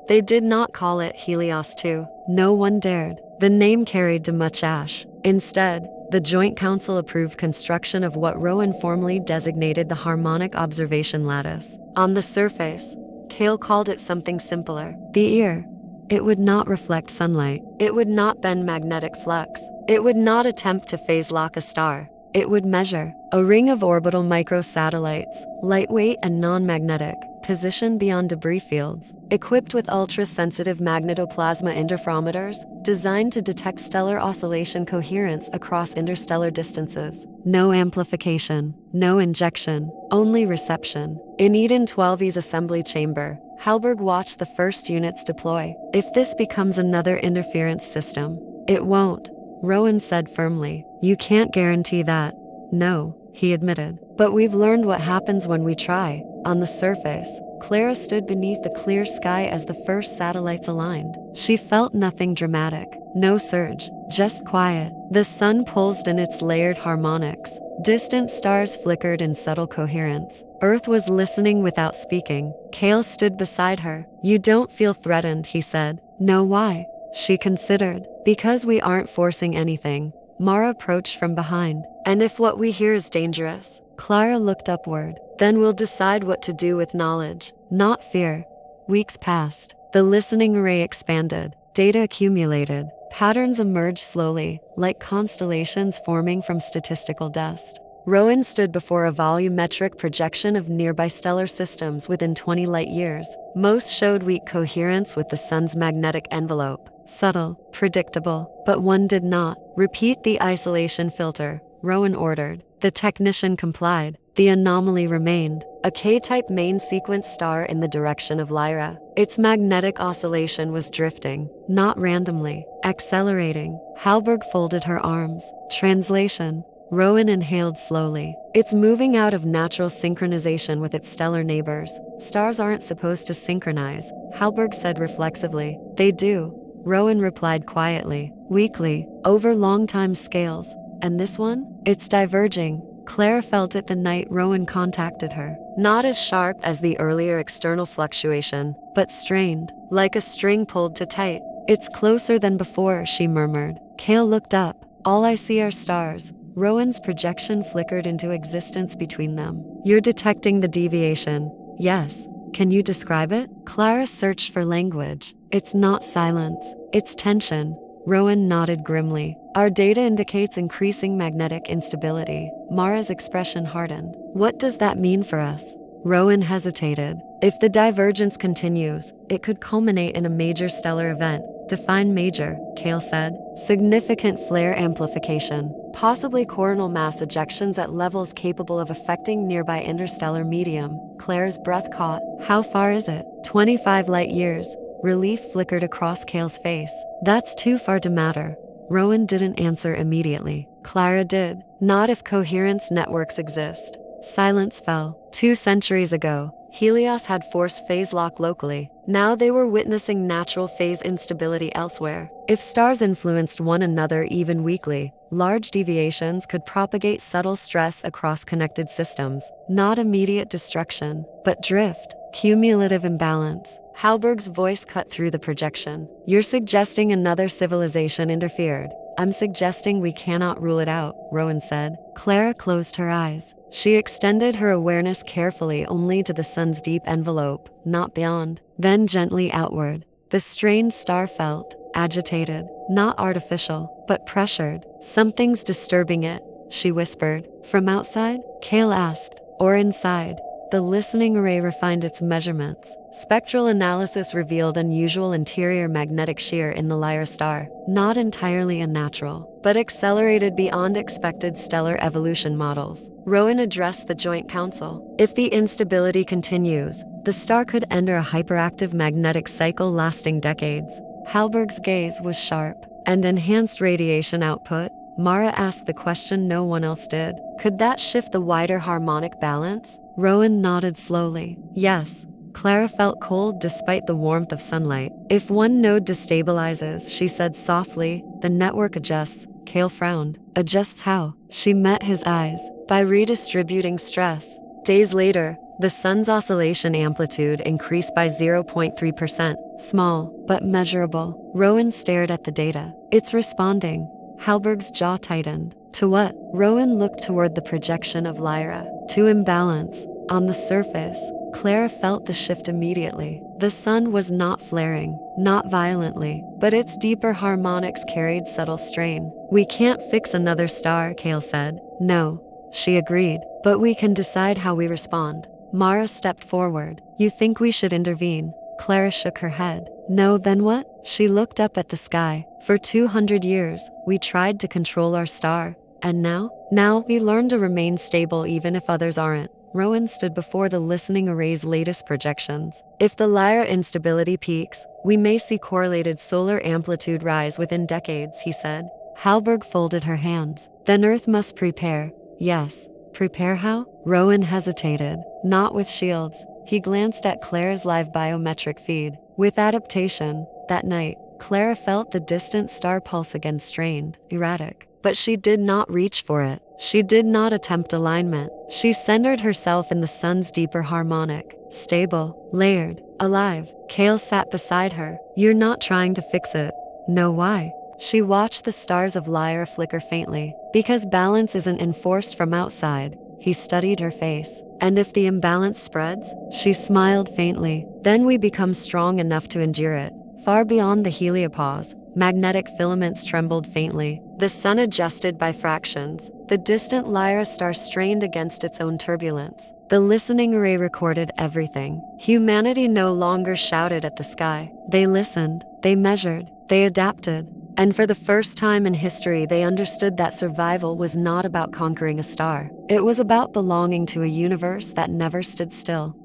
They did not call it Helios 2. No one dared. The name carried too much ash. Instead, the Joint Council approved construction of what Rowan formally designated the Harmonic Observation Lattice. On the surface, Cale called it something simpler. The ear. It would not reflect sunlight. It would not bend magnetic flux. It would not attempt to phase lock a star. It would measure a ring of orbital microsatellites, lightweight and non-magnetic, positioned beyond debris fields, equipped with ultra-sensitive magnetoplasma interferometers, designed to detect stellar oscillation coherence across interstellar distances. No amplification, no injection, only reception. In Eden 12E's assembly chamber, Halberg watched the first units deploy. If this becomes another interference system, it won't, Rowan said firmly. You can't guarantee that. No, he admitted. But we've learned what happens when we try. On the surface, Clara stood beneath the clear sky as the first satellites aligned. She felt nothing dramatic, no surge, just quiet. The sun pulsed in its layered harmonics. Distant stars flickered in subtle coherence. Earth was listening without speaking. Cale stood beside her. You don't feel threatened, he said. No, why? She considered. Because we aren't forcing anything. Mara approached from behind. And if what we hear is dangerous? Clara looked upward. Then we'll decide what to do with knowledge, not fear. Weeks passed. The listening array expanded. Data accumulated. Patterns emerged slowly, like constellations forming from statistical dust. Rowan stood before a volumetric projection of nearby stellar systems within 20 light-years. Most showed weak coherence with the sun's magnetic envelope. Subtle, predictable, but one did not. Repeat the isolation filter, Rowan ordered. The technician complied. The anomaly remained, a K-type main sequence star in the direction of Lyra. Its magnetic oscillation was drifting, not randomly, accelerating. Halberg folded her arms. Translation. Rowan inhaled slowly. It's moving out of natural synchronization with its stellar neighbors. Stars aren't supposed to synchronize, Halberg said reflexively. They do, Rowan replied quietly. Weakly, over long time scales. And this one? It's diverging. Clara felt it the night Rowan contacted her. Not as sharp as the earlier external fluctuation, but strained, like a string pulled too tight. It's closer than before, she murmured. Cale looked up. All I see are stars. Rowan's projection flickered into existence between them. You're detecting the deviation. Yes. Can you describe it? Clara searched for language. It's not silence. It's tension. Rowan nodded grimly. Our data indicates increasing magnetic instability. Mara's expression hardened. What does that mean for us? Rowan hesitated. If the divergence continues, it could culminate in a major stellar event. Define major, Cale said. Significant flare amplification. Possibly coronal mass ejections at levels capable of affecting nearby interstellar medium. Claire's breath caught. How far is it? 25 light-years. Relief flickered across Cale's face. That's too far to matter. Rowan didn't answer immediately. Clara did. Not if coherence networks exist. Silence fell. 2 centuries ago, Helios had forced phase lock locally. Now they were witnessing natural phase instability elsewhere. If stars influenced one another even weakly, large deviations could propagate subtle stress across connected systems. Not immediate destruction, but drift. Cumulative imbalance. Halberg's voice cut through the projection. You're suggesting another civilization interfered. I'm suggesting we cannot rule it out, Rowan said. Clara closed her eyes. She extended her awareness carefully only to the sun's deep envelope, not beyond, then gently outward. The strained star felt agitated, not artificial, but pressured. Something's disturbing it, she whispered. From outside? Cale asked. Or inside? The listening array refined its measurements. Spectral analysis revealed unusual interior magnetic shear in the Lyra star. Not entirely unnatural, but accelerated beyond expected stellar evolution models. Rowan addressed the Joint Council. If the instability continues, the star could enter a hyperactive magnetic cycle lasting decades. Halberg's gaze was sharp. And enhanced radiation output? Mara asked the question no one else did. Could that shift the wider harmonic balance? Rowan nodded slowly. Yes. Clara felt cold despite the warmth of sunlight. If one node destabilizes, she said softly, the network adjusts. Cale frowned. Adjusts how? She met his eyes. By redistributing stress. Days later, The sun's oscillation amplitude increased by 0.3%, small, but measurable. Rowan stared at the data. It's responding. Halberg's jaw tightened. To what? Rowan looked toward the projection of Lyra. To imbalance. On the surface, Clara felt the shift immediately. The sun was not flaring, not violently, but its deeper harmonics carried subtle strain. We can't fix another star, Kale said. No, she agreed, but we can decide how we respond. Mara stepped forward. You think we should intervene? Clara shook her head. No, then what? She looked up at the sky. For 200 years, we tried to control our star. And now? Now we learn to remain stable even if others aren't. Rowan stood before the listening array's latest projections. If the Lyra instability peaks, we may see correlated solar amplitude rise within decades, he said. Halberg folded her hands. Then Earth must prepare. Yes. Prepare how? Rowan hesitated. Not with shields. He glanced at Clara's live biometric feed. With adaptation. That night, Clara felt the distant star pulse again, strained, erratic. But she did not reach for it. She did not attempt alignment. She centered herself in the sun's deeper harmonic, stable, layered, alive. Kale sat beside her. You're not trying to fix it. No, why? She watched the stars of Lyra flicker faintly. Because balance isn't enforced from outside. He studied her face. And if the imbalance spreads? She smiled faintly. Then we become strong enough to endure it. Far beyond the heliopause, magnetic filaments trembled faintly. The sun adjusted by fractions. The distant Lyra star strained against its own turbulence. The listening array recorded everything. Humanity no longer shouted at the sky. They listened. They measured. They adapted. And for the first time in history, they understood that survival was not about conquering a star. It was about belonging to a universe that never stood still.